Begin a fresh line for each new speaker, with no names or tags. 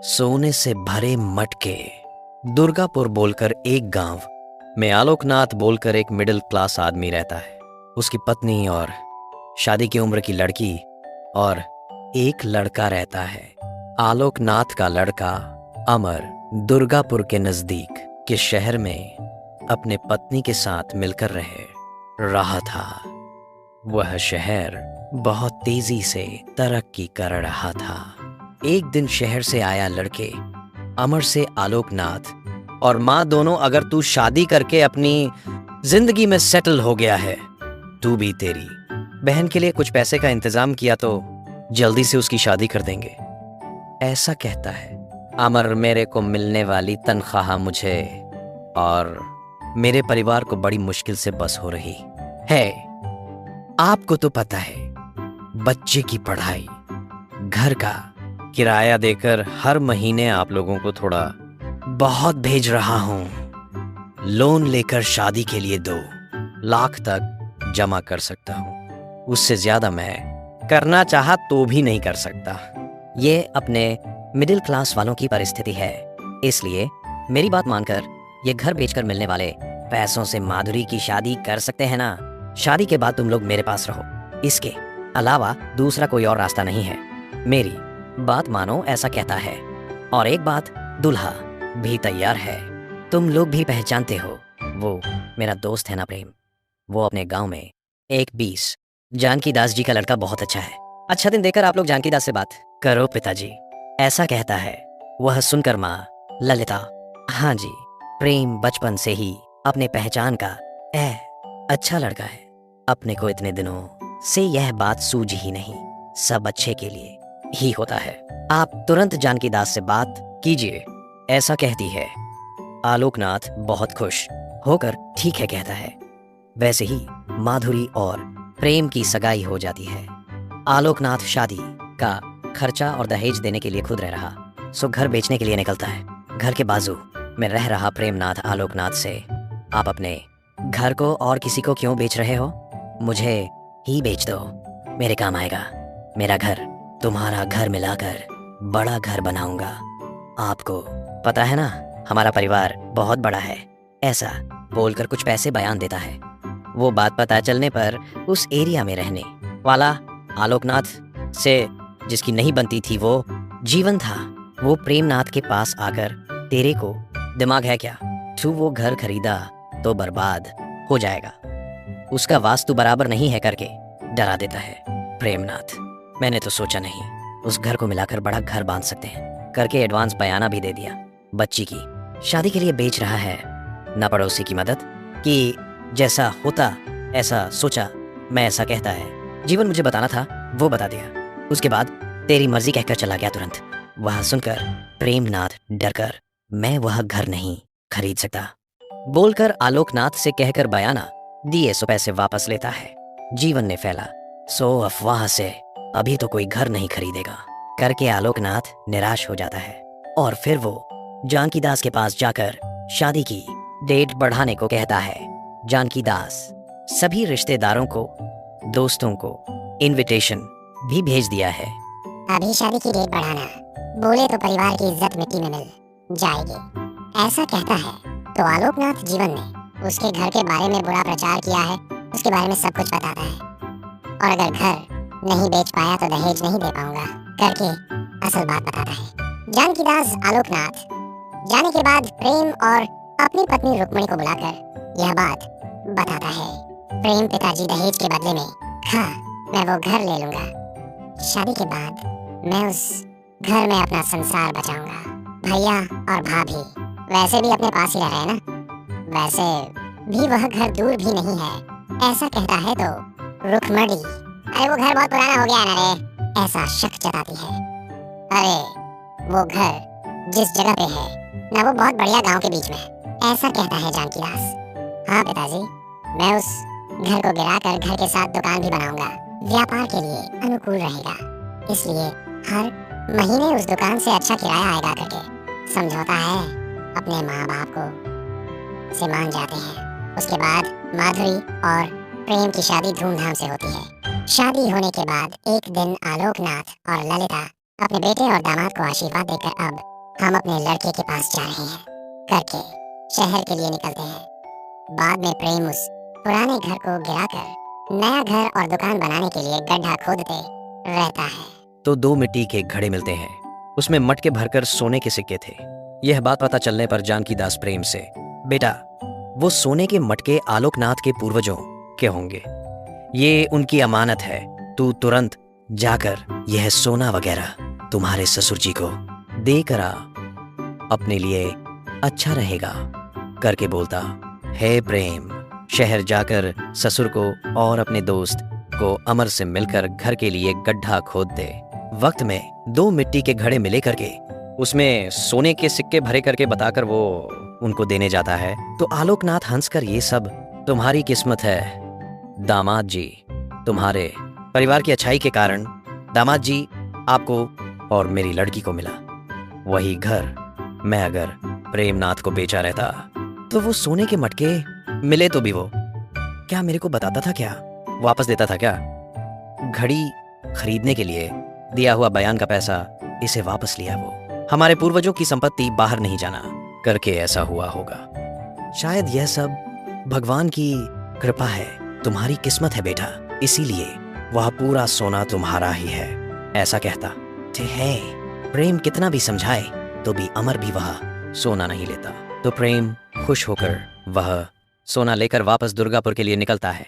सोने से भरे मटके। दुर्गापुर बोलकर एक गांव में आलोकनाथ बोलकर एक मिडिल क्लास आदमी रहता है। उसकी पत्नी और शादी की उम्र की लड़की और एक लड़का रहता है। आलोकनाथ का लड़का अमर दुर्गापुर के नजदीक के शहर में अपने पत्नी के साथ मिलकर रहा था। वह शहर बहुत तेजी से तरक्की कर रहा था। एक दिन शहर से आया लड़के अमर से आलोकनाथ और माँ दोनों, अगर तू शादी करके अपनी जिंदगी में सेटल हो गया है, तू भी तेरी बहन के लिए कुछ पैसे का इंतजाम किया तो जल्दी से उसकी शादी कर देंगे, ऐसा कहता है। अमर, मेरे को मिलने वाली तनख्वाह मुझे और मेरे परिवार को बड़ी मुश्किल से बस हो रही है। आपको तो पता है, बच्चे की पढ़ाई, घर का किराया देकर हर महीने आप लोगों को थोड़ा बहुत भेज रहा हूं। लोन लेकर शादी के लिए 2 लाख तक जमा कर सकता हूं। उससे ज्यादा मैं करना चाहा तो भी नहीं कर सकता। ये अपने मिडिल क्लास वालों की परिस्थिति है, इसलिए मेरी बात मानकर ये घर बेचकर मिलने वाले पैसों से माधुरी की शादी कर सकते हैं ना। शादी के बाद तुम लोग मेरे पास रहो, इसके अलावा दूसरा कोई और रास्ता नहीं है। मेरी बात मानो, ऐसा कहता है। और एक बात, दूल्हा भी तैयार है। तुम लोग भी पहचानते हो, वो मेरा दोस्त है ना प्रेम। वो अपने गांव में एक 20 जानकी दास जी का लड़का बहुत अच्छा है। अच्छा दिन देकर आप लोग जानकी दास से बात करो पिताजी, ऐसा कहता है। वह सुनकर माँ ललिता, हाँ जी, प्रेम बचपन से ही अपने पहचान का अच्छा लड़का है। अपने को इतने दिनों से यह बात सूझी ही नहीं, सब अच्छे के लिए ही होता है। आप तुरंत जानकी दास से बात कीजिए, ऐसा कहती है। आलोकनाथ बहुत खुश होकर ठीक है कहता है। वैसे ही माधुरी और प्रेम की सगाई हो जाती है। आलोकनाथ शादी का खर्चा और दहेज देने के लिए खुद रह रहा, सो घर बेचने के लिए निकलता है। घर के बाजू में रह रहा प्रेमनाथ आलोकनाथ से, आप अपने घर को और किसी को क्यों बेच रहे हो? मुझे ही बेच दो, मेरे काम आएगा। मेरा घर तुम्हारा घर मिलाकर बड़ा घर बनाऊंगा। आपको पता है ना, हमारा परिवार बहुत बड़ा है, ऐसा बोलकर कुछ पैसे बयान देता है। वो बात पता चलने पर उस एरिया में रहने वाला आलोकनाथ से जिसकी नहीं बनती थी वो जीवन था, वो प्रेमनाथ के पास आकर, तेरे को दिमाग है क्या? तू वो घर खरीदा तो बर्बाद हो जाएगा, उसका वास्तु बराबर नहीं है करके डरा देता है। प्रेमनाथ, मैंने तो सोचा नहीं उस घर को मिलाकर बड़ा घर बांध सकते हैं करके एडवांस बयाना भी दे दिया। बच्ची की शादी के लिए बेच रहा है, न पड़ोसी की मदद की, जैसा होता ऐसा सोचा मैं, ऐसा कहता है। जीवन मुझे बताना था वो बता दिया, उसके बाद तेरी मर्जी कहकर चला गया तुरंत। वह सुनकर प्रेमनाथ डरकर, मैं वह घर नहीं खरीद सकता बोलकर आलोकनाथ से कहकर बयाना दिए, सो पैसे वापस लेता है। जीवन ने फैला सो अफवाह से अभी तो कोई घर नहीं खरीदेगा करके आलोकनाथ निराश हो जाता है। और फिर वो जानकी दास के पास जाकर शादी की डेट बढ़ाने को कहता है। जानकी दास सभी रिश्तेदारों को, दोस्तों को इनविटेशन भी भेज दिया है।
अभी शादी की डेट बढ़ाना बोले तो परिवार की इज्जत मिट्टी में मिल जाएगी, ऐसा कहता है। तो आलोकनाथ जीवन ने उसके घर के बारे में बुरा प्रचार किया है, उसके बारे में सब कुछ बताता है। और अगर घर नहीं बेच पाया तो दहेज नहीं दे पाऊंगा करके असल बात बताता है। जानकी दास आलोकनाथ जाने के बाद प्रेम और अपनी पत्नी रुक्मणी को बुलाकर यह बात बताता है। प्रेम, पिताजी दहेज के बदले में, हाँ, मैं वो घर ले लूंगा। शादी के बाद मैं उस घर में अपना संसार बचाऊंगा। भैया और भाभी वैसे भी अपने पास ही रह रहे हैं ना, वैसे भी वह घर दूर भी नहीं है, ऐसा कहता है। तो रुक्मणी, अरे वो घर बहुत पुराना हो गया है ना रे, ऐसा शक जताती है। अरे वो घर जिस जगह पे है ना, वो बहुत बढ़िया गांव के बीच में है, ऐसा कहता है जानकी दास। हाँ पिताजी, मैं उस घर को गिराकर घर के साथ दुकान भी बनाऊंगा, व्यापार के लिए अनुकूल रहेगा, इसलिए हर महीने उस दुकान से अच्छा किराया आएगा करके समझौता है। अपने माँ बाप को से मान जाते हैं। उसके बाद माधुरी और प्रेम की शादी धूमधाम से होती है। शादी होने के बाद एक दिन आलोकनाथ और ललिता अपने बेटे और दामाद को आशीर्वाद देकर अब हम अपने लड़के के पास जा रहे हैं करके शहर के लिए निकलते हैं। बाद में प्रेम उस पुराने घर को गिराकर नया घर और दुकान बनाने के लिए गड्ढा खोदते रहता है।
तो दो मिट्टी के घड़े मिलते हैं, उसमें मटके भरकर सोने के सिक्के थे। यह बात पता चलने पर जानकी दास प्रेम से, बेटा वो सोने के मटके आलोकनाथ के पूर्वजों के होंगे, ये उनकी अमानत है, तू तुरंत जाकर यह सोना वगैरह तुम्हारे ससुर जी को देकर आ, अपने लिए अच्छा रहेगा करके बोलता है। प्रेम शहर जाकर ससुर को और अपने दोस्त को अमर से मिलकर घर के लिए गड्ढा खोदते वक्त में दो मिट्टी के घड़े मिले करके उसमें सोने के सिक्के भरे करके बताकर वो उनको देने जाता है। तो आलोकनाथ हंसकर, ये सब तुम्हारी किस्मत है दामाद जी, तुम्हारे परिवार की अच्छाई के कारण दामाद जी आपको और मेरी लड़की को मिला। वही घर मैं अगर प्रेमनाथ को बेचा रहता तो वो सोने के मटके मिले तो भी वो क्या मेरे को बताता था, क्या वापस देता था क्या? घड़ी खरीदने के लिए दिया हुआ बयान का पैसा इसे वापस लिया वो। हमारे पूर्वजों की संपत्ति बाहर नहीं जाना करके ऐसा हुआ होगा। शायद यह सब भगवान की कृपा है, तुम्हारी किस्मत है बेटा, इसीलिए वह पूरा सोना तुम्हारा ही है, ऐसा कहता है। प्रेम कितना भी समझाए तो भी अमर भी वह सोना नहीं लेता। तो प्रेम खुश होकर वह सोना लेकर वापस दुर्गापुर के लिए निकलता है।